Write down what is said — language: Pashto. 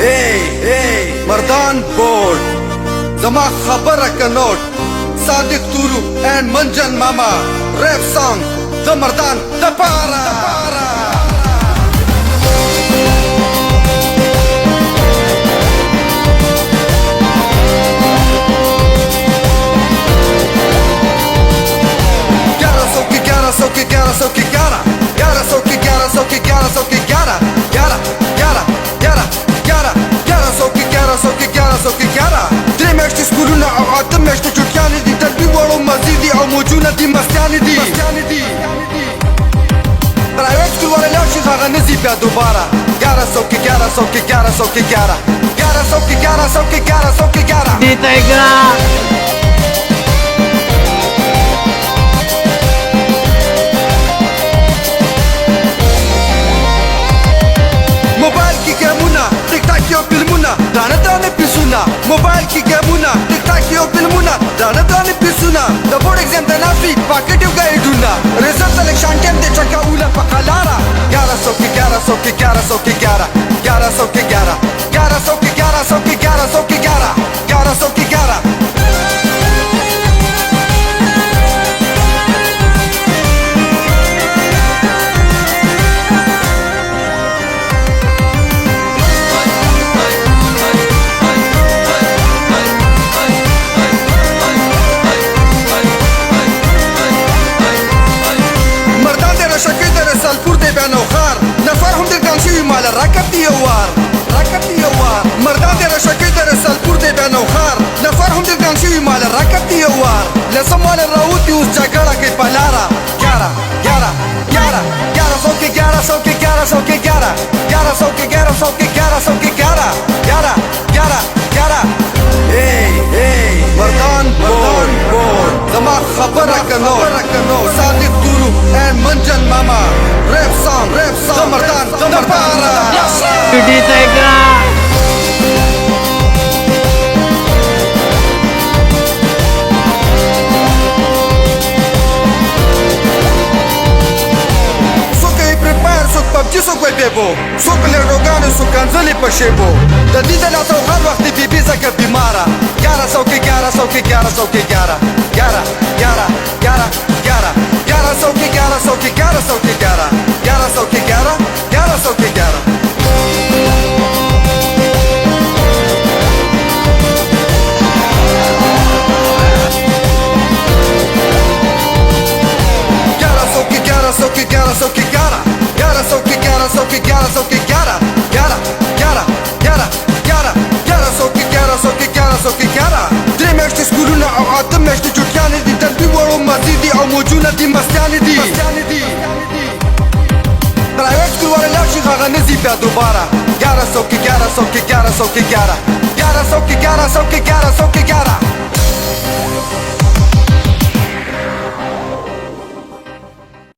اے مردان بورڈ زما خبره کنوٹ صادق تورو اینڈ منجن ماما ریپ سانگ د مردان د پارا درې میاشتې سکولونه او اته میاشتې چټیانې دي تربي وړو مزې دي او موجونه دي مستیانې دي پرایویټ سکول والا لاړ شي هغه نه ځي بیا دوباره 1100 کې 1100 کې 1100 کې 1100 کې 1100 کې 1100 کې 11 Dito Igra موبایل کې ګیمونه ټیک ټاک یو فلمونه دانه دانه پیسونه موبایل کې ګیمونه ټیک ټاک یو فلمونه دانه دانه پیسونه د بورډ ایگزام د نافي پاکټ یو ګایډونه ریزلټ سلیکشن ټیم د چکاوله په قلاره 1100 کې 1100 کې 1100 کې 1100 کې 1100 کې 1100 کې 1100 کې 1100 کې 11 راکتی یو وار مردان دی رشکی در سالپور دی بیا نوخار نفر هم دی ګان شوي مال راکتی یو وار لسم والا راوتی اوس جګړه کوي په لاره 1100 کې 1100 کې 1100 کې 1100 کې 1100 کې 1100 کې 11 ای مردان بورډ زما خبره کنو صادق تورو اینڈ منجن ماما ریپ سانگ د مردان د پارا Dito Igra څوک وای بیبو څوک لړوګانو څوک کنځلې په شیبو د دې د لاسو هر وخت بي بي زکه بیماره 1100 کې 1100 کې 1100 کې 11 1100 کې 1100 کې 1100 کې 1100 کې 1100 کې 11 درې میاشتې سکولونه او اته میاشتې چټیانې دي تربي وړو مزې دي او موجونه دي مستیانې دي پرایویټ سکول والا لاړ شي هغه نه ځي بیا دوباره 1100 کې 1100 کې 1100 کې 1100 کې 1100 کې